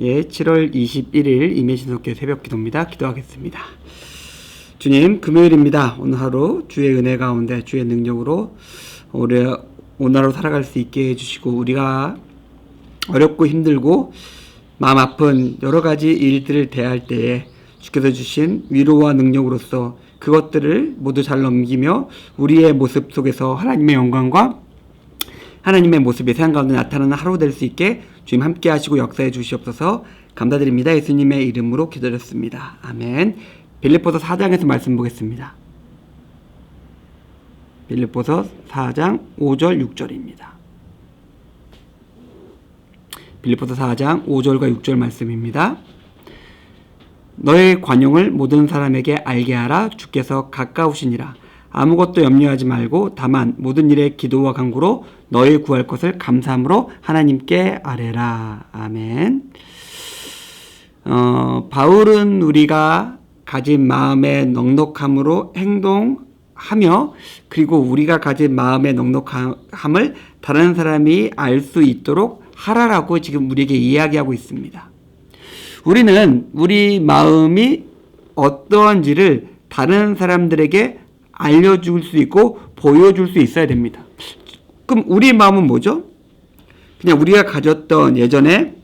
예, 7월 21일 임예신속교 새벽기도입니다. 기도하겠습니다. 주님, 금요일입니다. 오늘 하루 주의 은혜 가운데 주의 능력으로 오늘 하루 살아갈 수 있게 해주시고, 우리가 어렵고 힘들고 마음 아픈 여러 가지 일들을 대할 때에 주께서 주신 위로와 능력으로서 그것들을 모두 잘 넘기며 우리의 모습 속에서 하나님의 영광과 하나님의 모습이 세상 가운데 나타나는 하루 될 수 있게 주님 함께 하시고 역사해 주시옵소서. 감사드립니다. 예수님의 이름으로 기도드렸습니다. 아멘. 빌립보서 4장에서 말씀 보겠습니다. 빌립보서 4장 5절 6절입니다. 빌립보서 4장 5절과 6절 말씀입니다. 너의 관용을 모든 사람에게 알게 하라. 주께서 가까우시니라. 아무것도 염려하지 말고 다만 모든 일에 기도와 간구로 너희 구할 것을 감사함으로 하나님께 아뢰라. 아멘. 바울은 우리가 가진 마음의 넉넉함으로 행동하며, 그리고 우리가 가진 마음의 넉넉함을 다른 사람이 알 수 있도록 하라라고 지금 우리에게 이야기하고 있습니다. 우리는 우리 마음이 어떠한지를 다른 사람들에게 알려줄 수 있고 보여줄 수 있어야 됩니다. 그럼 우리 마음은 뭐죠? 그냥 우리가 가졌던, 예전에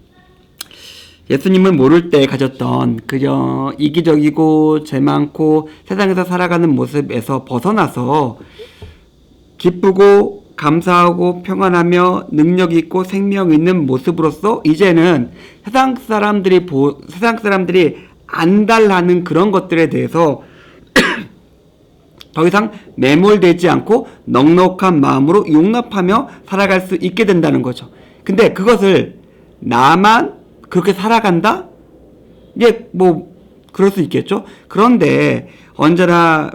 예수님을 모를 때 가졌던 그저 이기적이고 죄 많고 세상에서 살아가는 모습에서 벗어나서 기쁘고 감사하고 평안하며 능력 있고 생명 있는 모습으로서 이제는 세상 사람들이 안달나는 그런 것들에 대해서 더 이상 매몰되지 않고 넉넉한 마음으로 용납하며 살아갈 수 있게 된다는 거죠. 근데 그것을 나만 그렇게 살아간다? 예, 그럴 수 있겠죠. 그런데 언제나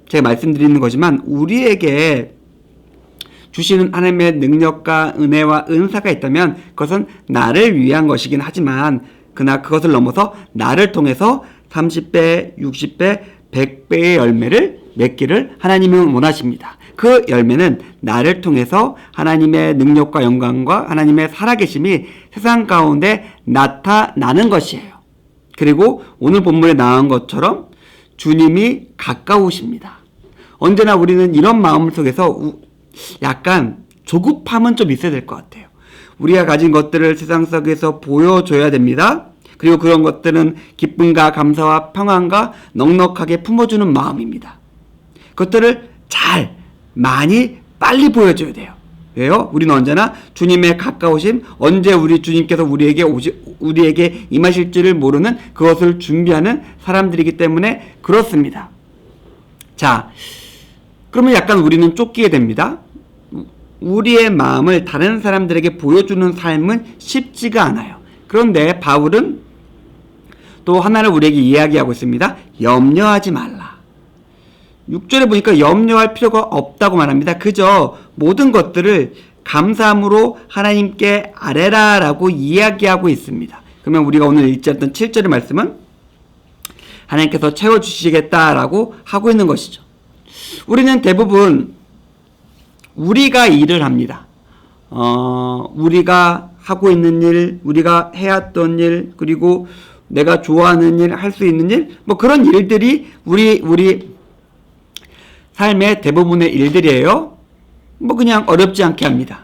제가 말씀드리는 거지만 우리에게 주시는 하나님의 능력과 은혜와 은사가 있다면 그것은 나를 위한 것이긴 하지만 그러나 그것을 넘어서 나를 통해서 30배, 60배, 100배의 열매를 맺기를 하나님은 원하십니다. 그 열매는 나를 통해서 하나님의 능력과 영광과 하나님의 살아계심이 세상 가운데 나타나는 것이에요. 그리고 오늘 본문에 나온 것처럼 주님이 가까우십니다. 언제나 우리는 이런 마음 속에서 약간 조급함은 좀 있어야 될 것 같아요. 우리가 가진 것들을 세상 속에서 보여줘야 됩니다. 그리고 그런 것들은 기쁨과 감사와 평안과 넉넉하게 품어주는 마음입니다. 그것들을 많이 빨리 보여줘야 돼요. 왜요? 우리는 언제나 주님의 가까우심, 언제 우리 주님께서 우리에게 임하실지를 모르는 그것을 준비하는 사람들이기 때문에 그렇습니다. 자, 그러면 약간 우리는 쫓기게 됩니다. 우리의 마음을 다른 사람들에게 보여주는 삶은 쉽지가 않아요. 그런데 바울은 또 하나를 우리에게 이야기하고 있습니다. 염려하지 말라. 6절에 보니까 염려할 필요가 없다고 말합니다. 그저 모든 것들을 감사함으로 하나님께 아뢰라 라고 이야기하고 있습니다. 그러면 우리가 오늘 읽었던 7절의 말씀은 하나님께서 채워주시겠다라고 하고 있는 것이죠. 우리는 대부분 우리가 일을 합니다. 우리가 하고 있는 일, 우리가 해왔던 일, 그리고 내가 좋아하는 일, 할 수 있는 일, 그런 일들이 우리 삶의 대부분의 일들이에요. 그냥 어렵지 않게 합니다.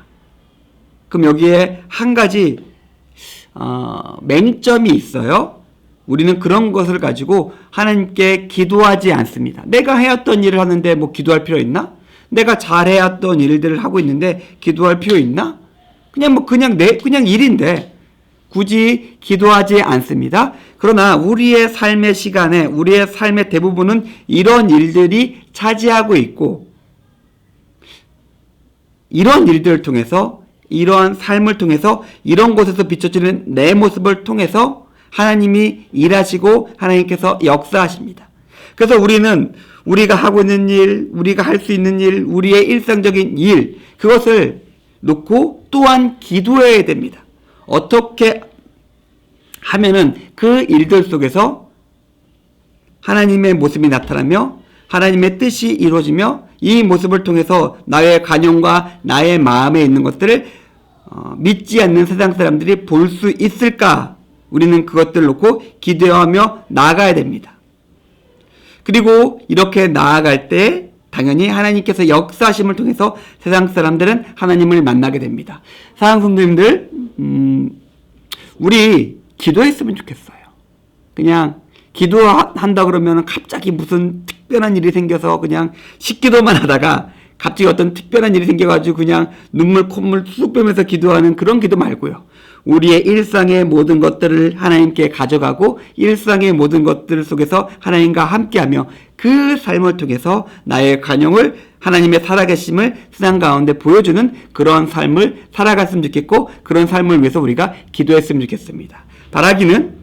그럼 여기에 한 가지 맹점이 있어요. 우리는 그런 것을 가지고 하나님께 기도하지 않습니다. 내가 해왔던 일을 하는데 기도할 필요 있나? 내가 잘해왔던 일들을 하고 있는데 기도할 필요 있나? 그냥 일인데 굳이 기도하지 않습니다. 그러나 우리의 삶의 시간에, 우리의 삶의 대부분은 이런 일들이 차지하고 있고, 이런 일들을 통해서, 이러한 삶을 통해서, 이런 곳에서 비춰지는 내 모습을 통해서 하나님이 일하시고 하나님께서 역사하십니다. 그래서 우리는 우리가 하고 있는 일, 우리가 할 수 있는 일, 우리의 일상적인 일, 그것을 놓고 또한 기도해야 됩니다. 어떻게 하면은 그 일들 속에서 하나님의 모습이 나타나며 하나님의 뜻이 이루어지며 이 모습을 통해서 나의 관용과 나의 마음에 있는 것들을 믿지 않는 세상 사람들이 볼 수 있을까? 우리는 그것들을 놓고 기도하며 나아가야 됩니다. 그리고 이렇게 나아갈 때 당연히 하나님께서 역사하심을 통해서 세상 사람들은 하나님을 만나게 됩니다. 사랑하는 성도님들, 우리 기도했으면 좋겠어요. 그냥 기도한다 그러면 갑자기 무슨 특별한 일이 생겨서 그냥 식기도만 하다가 갑자기 어떤 특별한 일이 생겨가지고 그냥 눈물 콧물 쑥 빼면서 기도하는 그런 기도 말고요. 우리의 일상의 모든 것들을 하나님께 가져가고 일상의 모든 것들 속에서 하나님과 함께하며 그 삶을 통해서 나의 간용을 하나님의 살아계심을 세상 가운데 보여주는 그런 삶을 살아갔으면 좋겠고 그런 삶을 위해서 우리가 기도했으면 좋겠습니다. 바라기는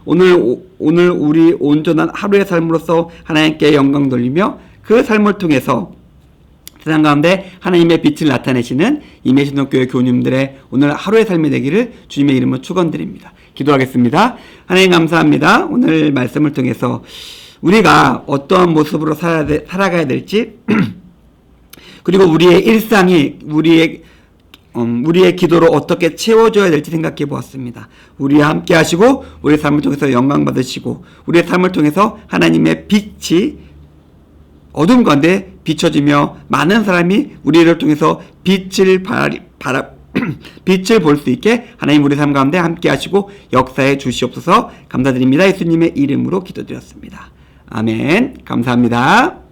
오늘 우리 온전한 하루의 삶으로서 하나님께 영광 돌리며 그 삶을 통해서 세상 가운데 하나님의 빛을 나타내시는 임예신동교회 교우님들의 오늘 하루의 삶이 되기를 주님의 이름으로 축원드립니다. 기도하겠습니다. 하나님 감사합니다. 오늘 말씀을 통해서 우리가 어떤 모습으로 살아가야 될지 그리고 우리의 일상이 우리의 기도로 어떻게 채워줘야 될지 생각해 보았습니다. 우리와 함께 하시고 우리의 삶을 통해서 영광 받으시고 우리의 삶을 통해서 하나님의 빛이 어둠 가운데 비춰지며 많은 사람이 우리를 통해서 빛을 볼 수 있게 하나님 우리 삶 가운데 함께 하시고 역사해 주시옵소서. 감사드립니다. 예수님의 이름으로 기도드렸습니다. 아멘. 감사합니다.